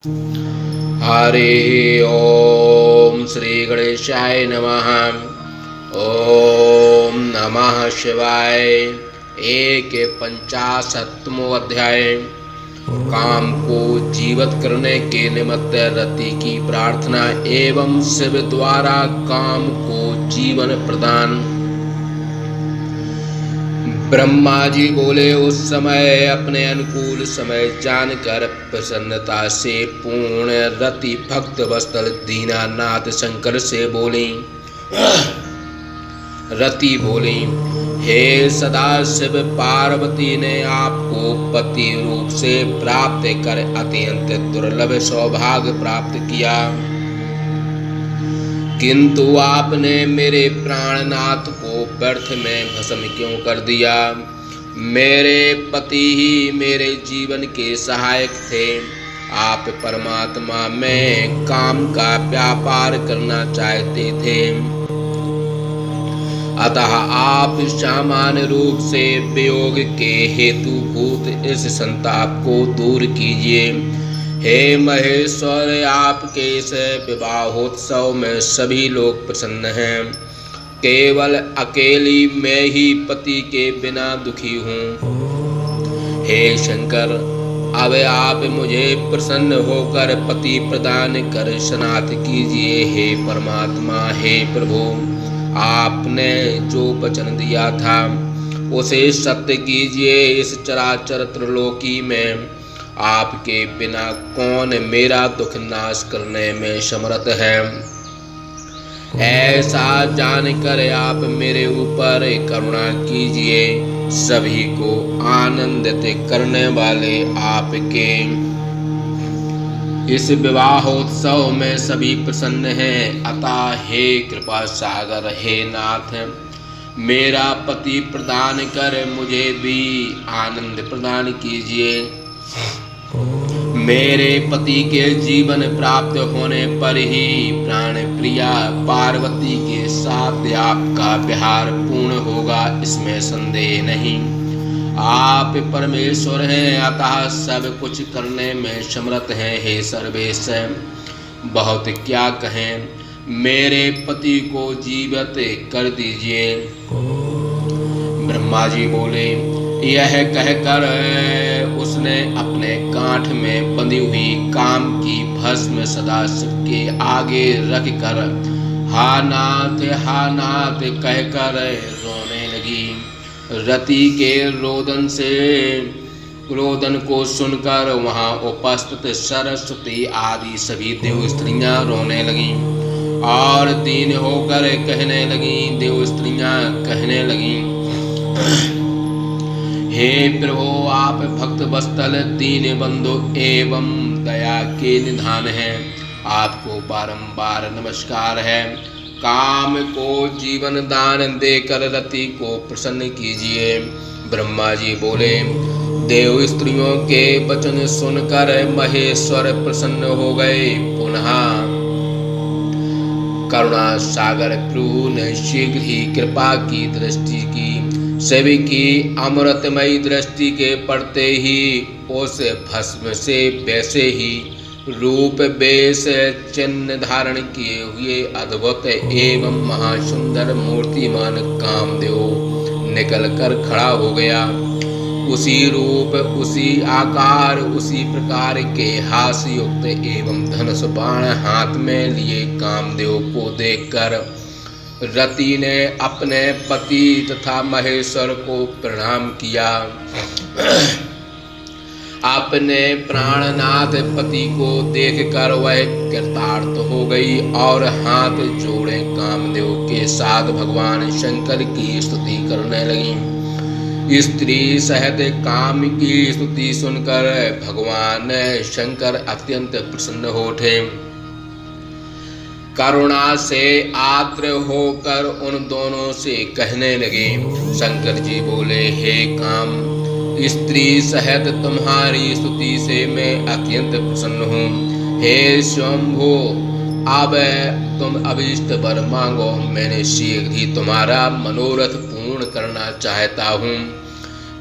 हरि ओम श्री गणेशाय नमः। ओम नमः शिवाय। 51 अध्याय। काम को जीवित करने के निमित्त रति की प्रार्थना एवं शिव द्वारा काम को जीवन प्रदान। ब्रह्मा जी बोले, उस समय अपने अनुकूल समय जानकर प्रसन्नता से पूर्ण रति भक्त वत्सल दीनानाथ शंकर से बोली। रति बोली, हे सदाशिव, पार्वती ने आपको पति रूप से प्राप्त कर अत्यंत दुर्लभ सौभाग्य प्राप्त किया, किंतु आपने मेरे प्राणनाथ को व्यर्थ में भस्म क्यों कर दिया। मेरे पति ही मेरे जीवन के सहायक थे। आप परमात्मा में काम का व्यापार करना चाहते थे, अतः आप सामान्य रूप से वियोग के हेतुभूत इस संताप को दूर कीजिए। हे महेश्वर, आपके इस विवाहोत्सव में सभी लोग प्रसन्न हैं, केवल अकेली मैं ही पति के बिना दुखी हूँ। हे शंकर, अब आप मुझे प्रसन्न होकर पति प्रदान कर सनाथ कीजिए। हे परमात्मा, हे प्रभु, आपने जो वचन दिया था उसे सत्य कीजिए। इस चराचर त्रिलोकी में आपके बिना कौन मेरा दुख नाश करने में समर्थ है। ऐसा जानकर आप मेरे ऊपर करुणा कीजिए। सभी को आनंदित करने वाले आपके इस विवाहोत्सव में सभी प्रसन्न हैं, अतः हे कृपा सागर, हे नाथ, मेरा पति प्रदान कर मुझे भी आनंद प्रदान कीजिए। मेरे पति के जीवन प्राप्त होने पर ही प्राण प्रिया पार्वती के साथ आपका विहार पूर्ण होगा, इसमें संदेह नहीं। आप परमेश्वर हैं, अतः सब कुछ करने में समर्थ हैं। हे सर्वेश, बहुत क्या कहें, मेरे पति को जीवित कर दीजिए। ब्रह्मा जी बोले, यह कहकर उसने अपने कांठ में बंधी हुई काम की भस्म सदाशिव के आगे रखकर हा नाथ कहकर रोने लगी। रति के रोदन को सुनकर वहां उपस्थित सरस्वती आदि सभी देव स्त्रियां रोने लगीं और दीन होकर कहने लगीं। देव स्त्रियां कहने लगीं, हे प्रभु, आप भक्त वत्सल दीन बंधु एवं दया के निधान हैं, आपको बारंबार नमस्कार है। काम को जीवन दान देकर रति को प्रसन्न कीजिए। ब्रह्मा जी बोले, देव स्त्रियों के वचन सुनकर महेश्वर प्रसन्न हो गए। पुनः करुणा सागर प्रभु ने शीघ्र ही कृपा की दृष्टि की। सभी की अमृतमयी दृष्टि के पड़ते ही उस भस्म से वैसे ही रूप वेश चिन्ह धारण किए हुए अद्भुत एवं महासुंदर मूर्तिमान कामदेव निकल कर खड़ा हो गया। उसी रूप, उसी आकार, उसी प्रकार के हास्य युक्त एवं धनुष बाण हाथ में लिए कामदेव को देखकर रति ने अपने पति तथा महेश्वर को प्रणाम किया। अपने प्राणनाथ पति को देखकर वह कृतार्थ हो गई और हाथ जोड़े कामदेव के साथ भगवान शंकर की स्तुति करने लगी। स्त्री सहित काम की स्तुति सुनकर भगवान शंकर अत्यंत प्रसन्न हो उठे। करुणा से आर्द्र होकर उन दोनों से कहने लगे। शंकर जी बोले, हे काम, स्त्री सहित तुम्हारी स्तुति से मैं अत्यंत प्रसन्न हूँ। हे स्वयंभू, अब तुम अभीष्ट वर मांगो, मैंने शीघ्र ही तुम्हारा मनोरथ पूर्ण करना चाहता हूँ।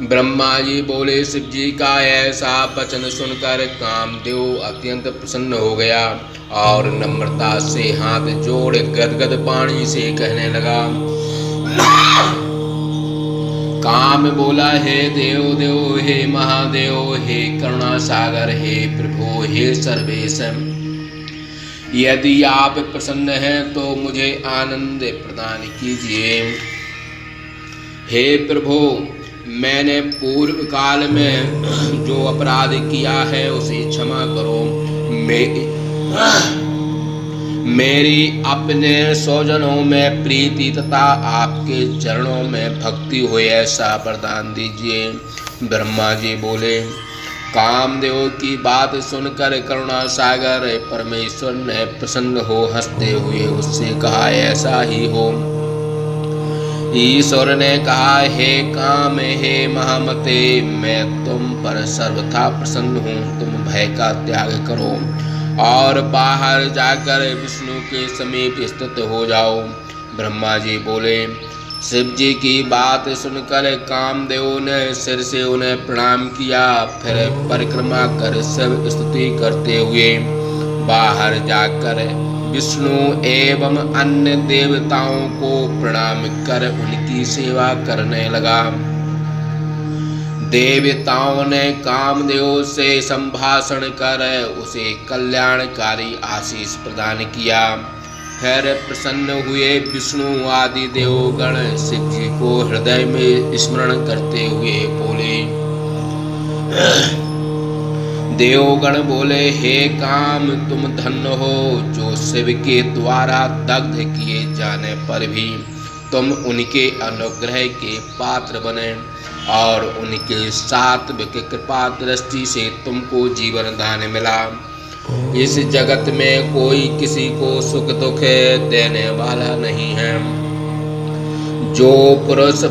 ब्रह्मा जी बोले, शिव जी का ऐसा वचन सुनकर कामदेव अत्यंत प्रसन्न हो गया और नम्रता से हाथ जोड़ गदगद पानी से कहने लगा। काम बोला, हे देव देव, हे महादेव, हे करुणा सागर, हे प्रभु, हे सर्वेश, यदि आप प्रसन्न हैं तो मुझे आनंद प्रदान कीजिए। हे प्रभु, मैंने पूर्व काल में जो अपराध किया है उसे क्षमा करो। मेरी अपने स्वजनों में प्रीति तथा आपके चरणों में भक्ति हो, ऐसा वरदान दीजिए। ब्रह्मा जी बोले। कामदेव की बात सुनकर करुणा सागर परमेश्वर ने प्रसन्न हो हंसते हुए उससे कहा, ऐसा ही हो। ईश्वर ने कहा, हे काम, हे महामते, मैं तुम पर सर्वथा प्रसन्न हूँ। तुम भय का त्याग करो और बाहर जाकर विष्णु के समीप स्थित हो जाओ। ब्रह्मा जी बोले। शिव जी की बात सुनकर कामदेव ने सिर से उन्हें प्रणाम किया, फिर परिक्रमा कर सब स्तुति करते हुए बाहर जाकर विष्णु एवं अन्य देवताओं को प्रणाम कर उनकी सेवा करने लगा। देवताओं ने कामदेव से संभाषण कर उसे कल्याणकारी आशीष प्रदान किया। फिर प्रसन्न हुए विष्णु आदि देवगण शिव जी को हृदय में स्मरण करते हुए बोले। देवगण बोले, हे काम, तुम धन्य हो जो शिव के द्वारा दग्ध किए जाने पर भी तुम उनके अनुग्रह के पात्र बने और उनके सात्विक कृपा दृष्टि से तुमको जीवन दान मिला। इस जगत में कोई किसी को सुख दुख देने वाला नहीं है। जो पुरुष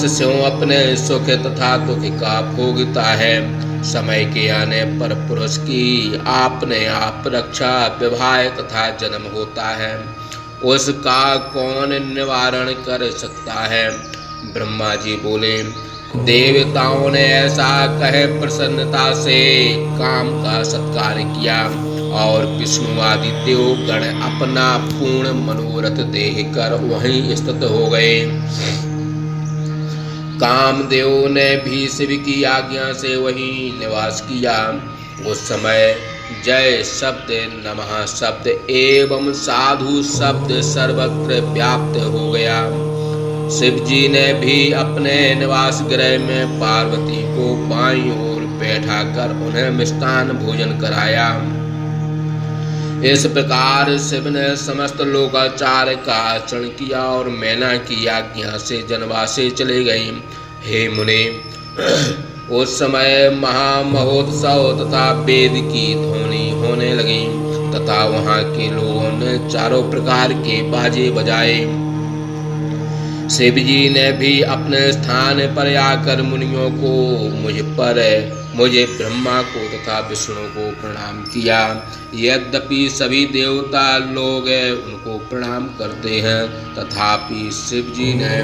स्वयं अपने सुख तथा दुख का भोगता है, समय के आने पर पुरुष की अपने आप रक्षा, विवाह तथा जन्म होता है। उसका कौन निवारण कर सकता है? ब्रह्मा जी बोले। देवताओं ने ऐसा कहे प्रसन्नता से काम का सत्कार किया और विष्णु आदि देवगण अपना पूर्ण मनोरथ देह कर वहीं स्थित हो गए। कामदेव ने भी शिव की आज्ञा से वहीं निवास किया। उस समय जय शब्द, नमः शब्द एवं साधु शब्द सर्वत्र व्याप्त हो गया। शिव जी ने भी अपने निवास गृह में पार्वती को बाईं ओर बैठा कर उन्हें मिष्टान भोजन कराया। इस प्रकार शिव ने समस्त लोकाचार का आचरण किया और मैना की आज्ञा से जनवासे चले गए। हे मुने, उस समय महामहोत्सव तथा वेद की ध्वनि होने लगी तथा वहाँ के लोगों ने चारों प्रकार के बाजे बजाए। शिव जी ने भी अपने स्थान पर आकर मुनियों को, मुझे ब्रह्मा को तथा विष्णु को प्रणाम किया। यद्यपि सभी देवता लोग उनको प्रणाम करते हैं, तथापि शिव जी ने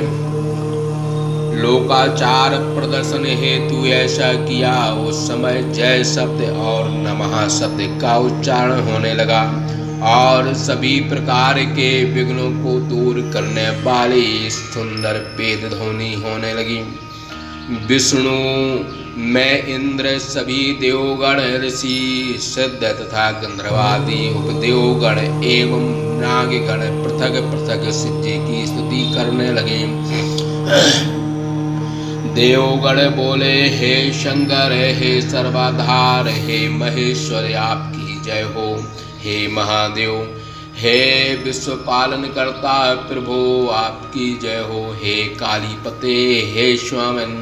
लोकाचार प्रदर्शन हेतु ऐसा किया। उस समय जय शब्द और नमः शब्द का उच्चारण होने लगा और सभी प्रकार के विघ्नों को दूर करने वाली सुंदर वेद ध्वनि होने लगी। विष्णु, मैं, इंद्र, सभी देवगण, ऋषि, सिद्ध तथा गंधर्वादि उपदेवगण एवं नागगण पृथक पृथक शिव जी की स्तुति करने लगे। देवगण बोले, हे शंकर, हे सर्वाधार, हे महेश्वर, आपकी जय हो। हे महादेव, हे विश्व पालन करता प्रभु, आपकी जय हो। हे कालीपते, हे स्वामिन,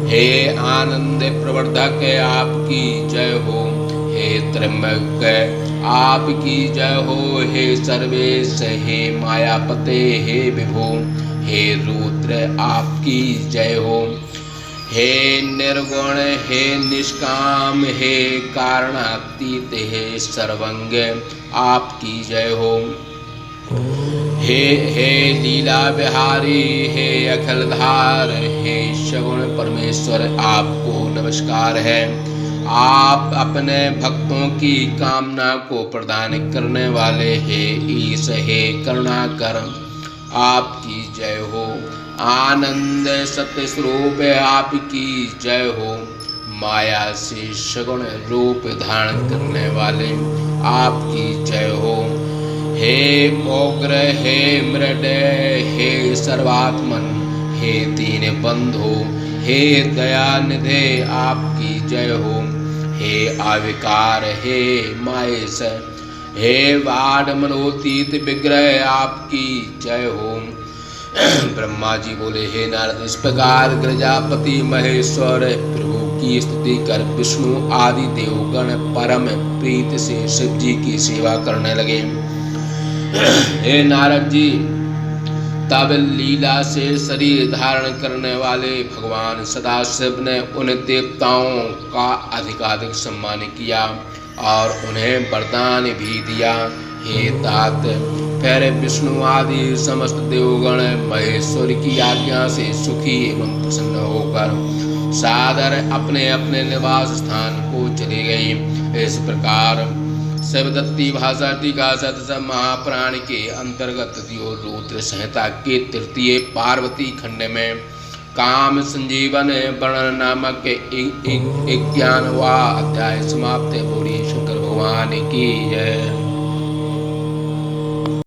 हे आनंद प्रवर्धक, आपकी जय हो। हे त्र्यंबक, आपकी जय हो। हे सर्वेश, हे मायापते, हे विभो, हे रुद्र, आपकी जय हो। हे निर्गुण, हे निष्काम, हे कारणातीत, हे सर्वंग, आपकी जय हो। हे लीला बिहारी, हे अखिलधार, हे सगुण परमेश्वर, आपको नमस्कार है। आप अपने भक्तों की कामना को प्रदान करने वाले हे ईश, हे करुणाकर, आपकी जय हो। आनंद सत्य स्वरूप आपकी जय हो। माया से सगुण रूप धारण करने वाले आपकी जय हो। हे उग्र, हे मृड, हे सर्वात्मन, हे दीन बंधु, हे दयानिधे, आपकी जय हो। हे आविकार, हे माहेश, हे वाड मनोतीत विग्रह, आपकी जय हो। ब्रह्मा जी बोले, हे नारद, इस प्रकार प्रजापति महेश्वर प्रभु की स्तुति कर विष्णु आदि देवगण परम प्रीति से शिव जी की सेवा करने लगे। हे नारद जी, तब लीला से शरीर धारण करने वाले भगवान सदाशिव ने उन देवताओं का अधिकाधिक सम्मान किया और उन्हें वरदान भी दिया। हे तात, फिर विष्णु आदि समस्त देवगण महेश्वर की आज्ञा से सुखी एवं प्रसन्न होकर सादर अपने अपने निवास स्थान को चले गए। इस प्रकार शिवदत्ती भाषा टीका सदस महापुराण के अंतर्गत रुद्र संहिता के तृतीय पार्वती खंड में काम संजीवन वर्णन नामक 91वां अध्याय समाप्त। बोलिए शंकर भगवान की जय।